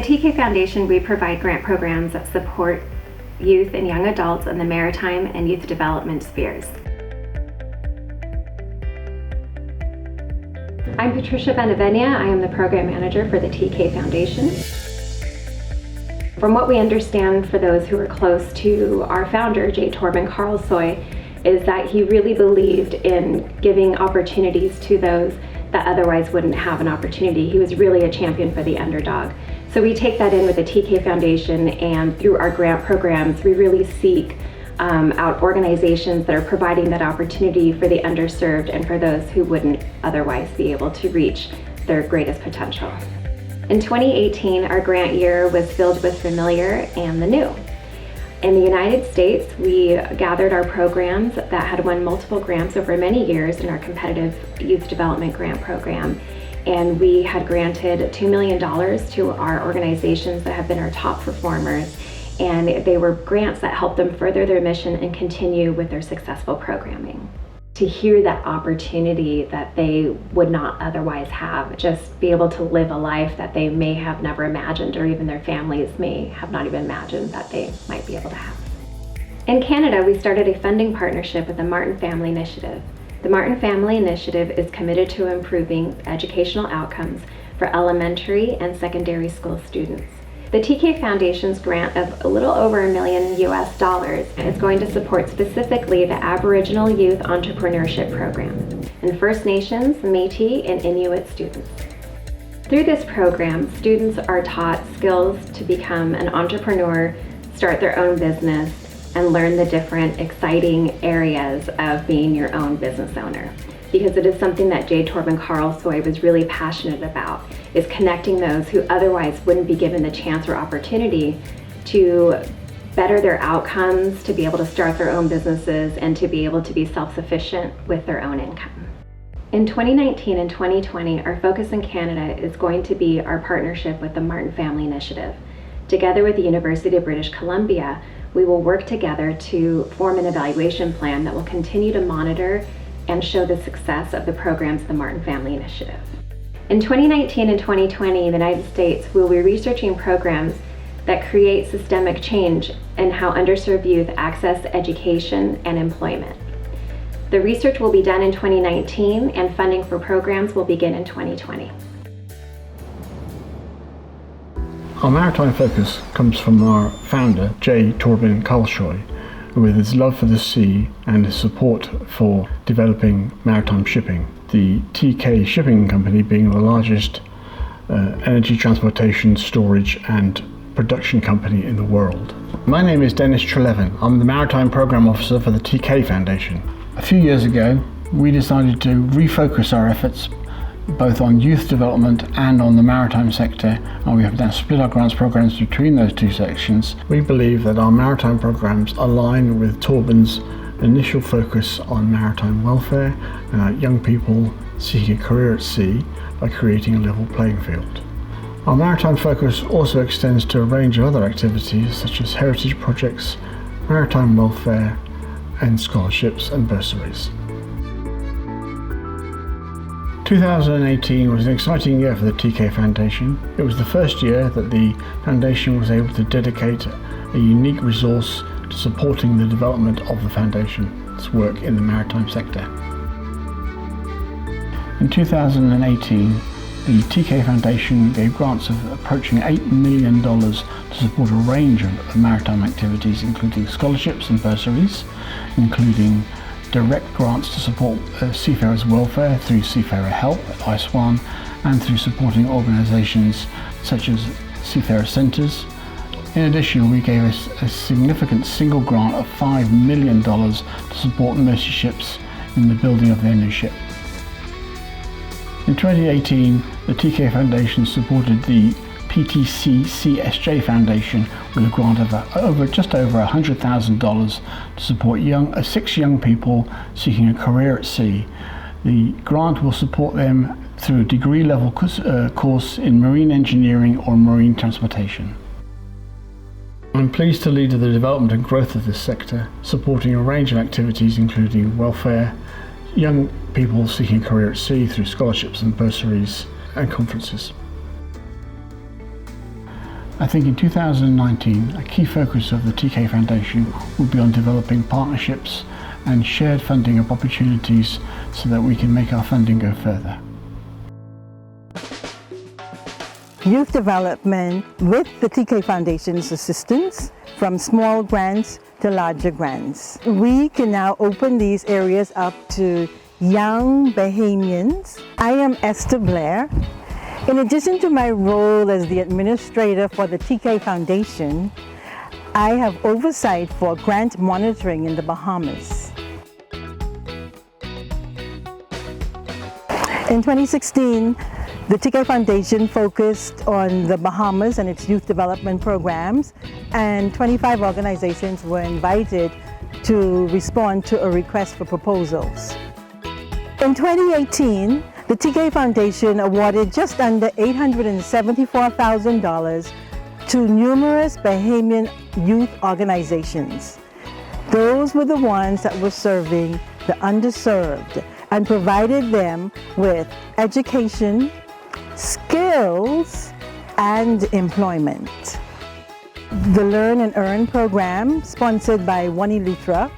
the TK Foundation, we provide grant programs that support youth and young adults in the maritime and youth development spheres. I'm Patricia Benavenia. I am the program manager for the TK Foundation. From what we understand, for those who are close to our founder, J. Torben Karlsøy, is that he really believed in giving opportunities to those that otherwise wouldn't have an opportunity. He was really a champion for the underdog. So we take that in with the TK Foundation, and through our grant programs, we really seek out organizations that are providing that opportunity for the underserved and for those who wouldn't otherwise be able to reach their greatest potential. In 2018, our grant year was filled with familiar and the new. In the United States, we gathered our programs that had won multiple grants over many years in our competitive youth development grant program. And we had granted $2 million to our organizations that have been our top performers. And they were grants that helped them further their mission and continue with their successful programming. To hear that opportunity that they would not otherwise have, just be able to live a life that they may have never imagined, or even their families may have not even imagined that they might be able to have. In Canada, we started a funding partnership with the Martin Family Initiative. The Martin Family Initiative is committed to improving educational outcomes for elementary and secondary school students. The TK Foundation's grant of a little over $1 million is going to support specifically the Aboriginal Youth Entrepreneurship Program and First Nations, Métis, and Inuit students. Through this program, students are taught skills to become an entrepreneur, start their own business, and learn the different exciting areas of being your own business owner. Because it is something that J. Torben Karlsøy was really passionate about, is connecting those who otherwise wouldn't be given the chance or opportunity to better their outcomes, to be able to start their own businesses, and to be able to be self-sufficient with their own income. In 2019 and 2020, our focus in Canada is going to be our partnership with the Martin Family Initiative. Together with the University of British Columbia, we will work together to form an evaluation plan that will continue to monitor and show the success of the programs of the Martin Family Initiative. In 2019 and 2020, in the United States, we'll be researching programs that create systemic change in how underserved youth access education and employment. The research will be done in 2019, and funding for programs will begin in 2020. Our maritime focus comes from our founder, J. Torben Karlsøy, with his love for the sea and his support for developing maritime shipping. The TK Shipping Company being the largest energy transportation, storage and production company in the world. My name is Dennis Trelevin. I'm the Maritime Program Officer for the TK Foundation. A few years ago, we decided to refocus our efforts both on youth development and on the maritime sector, and we have now split our grants programs between those two sections. We believe that our maritime programs align with Torben's initial focus on maritime welfare and young people seeking a career at sea by creating a level playing field. Our maritime focus also extends to a range of other activities such as heritage projects, maritime welfare, and scholarships and bursaries. 2018 was an exciting year for the TK Foundation. It was the first year that the Foundation was able to dedicate a unique resource to supporting the development of the Foundation's work in the maritime sector. In 2018, the TK Foundation gave grants of approaching $8 million to support a range of maritime activities, including scholarships and bursaries, including direct grants to support seafarers' welfare through Seafarer Help at ICE1, and through supporting organisations such as Seafarer Centres. In addition, we gave a significant single grant of $5 million to support Mercy ships in the building of their new ship. In 2018, the TK Foundation supported the PTC CSJ Foundation with a grant of just over $100,000 to support 6 young people seeking a career at sea. The grant will support them through a degree-level course in marine engineering or marine transportation. I'm pleased to lead the development and growth of this sector, supporting a range of activities including welfare, young people seeking a career at sea through scholarships and bursaries and conferences. I think in 2019, a key focus of the TK Foundation will be on developing partnerships and shared funding of opportunities so that we can make our funding go further. Youth development with the TK Foundation's assistance, from small grants to larger grants. We can now open these areas up to young Bahamians. I am Esther Blair. In addition to my role as the administrator for the TK Foundation, I have oversight for grant monitoring in the Bahamas. In 2016, the TK Foundation focused on the Bahamas and its youth development programs, and 25 organizations were invited to respond to a request for proposals. In 2018, the TK Foundation awarded just under $874,000 to numerous Bahamian youth organizations. Those were the ones that were serving the underserved and provided them with education, skills, and employment. The Learn and Earn program, sponsored by One Eleuthera,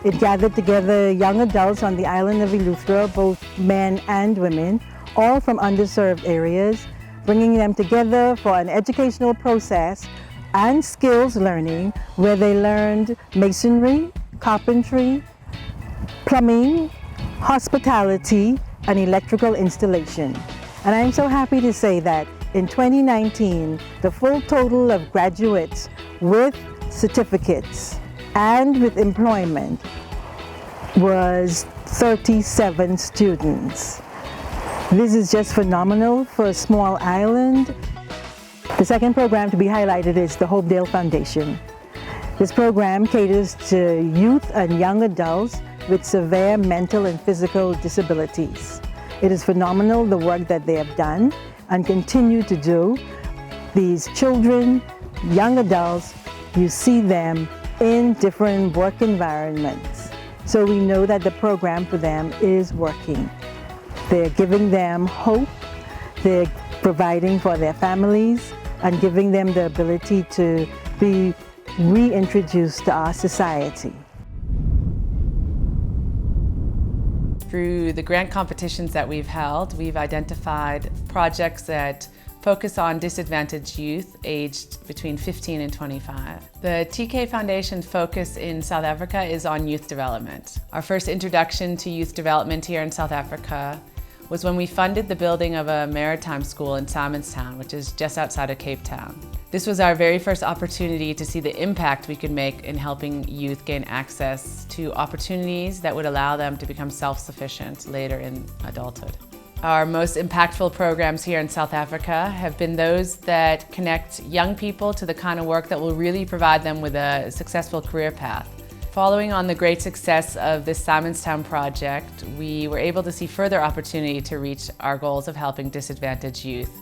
it gathered together young adults on the island of Eleuthera, both men and women, all from underserved areas, bringing them together for an educational process and skills learning where they learned masonry, carpentry, plumbing, hospitality, and electrical installation. And I'm so happy to say that in 2019, the full total of graduates with certificates and with employment was 37 students. This is just phenomenal for a small island. The second program to be highlighted is the Hopedale Foundation. This program caters to youth and young adults with severe mental and physical disabilities. It is phenomenal the work that they have done and continue to do. These children, young adults, you see them in different work environments. So we know that the program for them is working. They're giving them hope, they're providing for their families, and giving them the ability to be reintroduced to our society. Through the grant competitions that we've held, we've identified projects that focus on disadvantaged youth aged between 15 and 25. The TK Foundation's focus in South Africa is on youth development. Our first introduction to youth development here in South Africa was when we funded the building of a maritime school in Simonstown, which is just outside of Cape Town. This was our very first opportunity to see the impact we could make in helping youth gain access to opportunities that would allow them to become self-sufficient later in adulthood. Our most impactful programs here in South Africa have been those that connect young people to the kind of work that will really provide them with a successful career path. Following on the great success of this Simonstown project, we were able to see further opportunity to reach our goals of helping disadvantaged youth.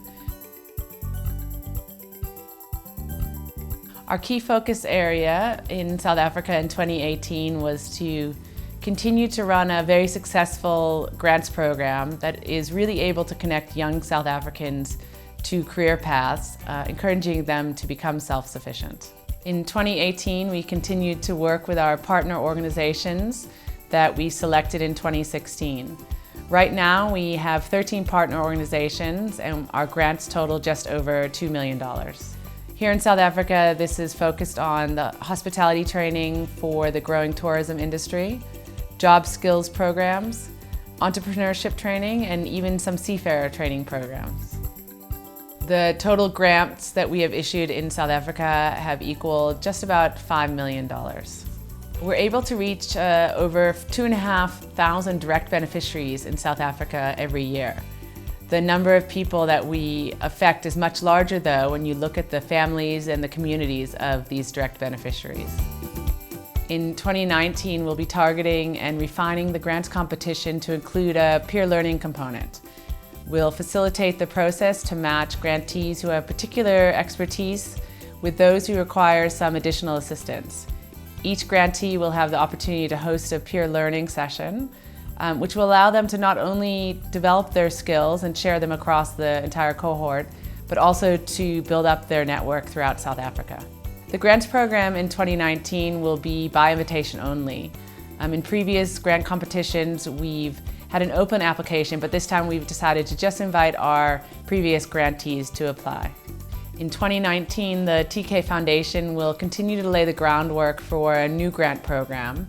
Our key focus area in South Africa in 2018 was to continue to run a very successful grants program that is really able to connect young South Africans to career paths, encouraging them to become self-sufficient. In 2018, we continued to work with our partner organizations that we selected in 2016. Right now, we have 13 partner organizations and our grants total just over $2 million. Here in South Africa, this is focused on the hospitality training for the growing tourism industry, job skills programs, entrepreneurship training, and even some seafarer training programs. The total grants that we have issued in South Africa have equaled just about $5 million. We're able to reach over 2,500 direct beneficiaries in South Africa every year. The number of people that we affect is much larger, though, when you look at the families and the communities of these direct beneficiaries. In 2019, we'll be targeting and refining the grants competition to include a peer learning component. We'll facilitate the process to match grantees who have particular expertise with those who require some additional assistance. Each grantee will have the opportunity to host a peer learning session, which will allow them to not only develop their skills and share them across the entire cohort, but also to build up their network throughout South Africa. The grants program in 2019 will be by invitation only. In previous grant competitions, we've had an open application, but this time we've decided to just invite our previous grantees to apply. In 2019, the TK Foundation will continue to lay the groundwork for a new grant program.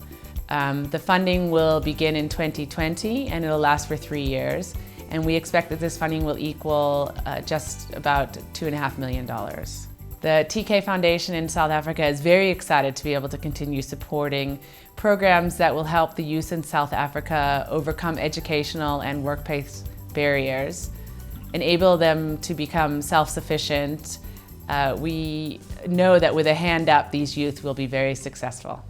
The funding will begin in 2020 and it'll last for 3 years. And we expect that this funding will equal just about $2.5 million. The TK Foundation in South Africa is very excited to be able to continue supporting programs that will help the youth in South Africa overcome educational and workplace barriers, enable them to become self-sufficient. We know that with a hand up, these youth will be very successful.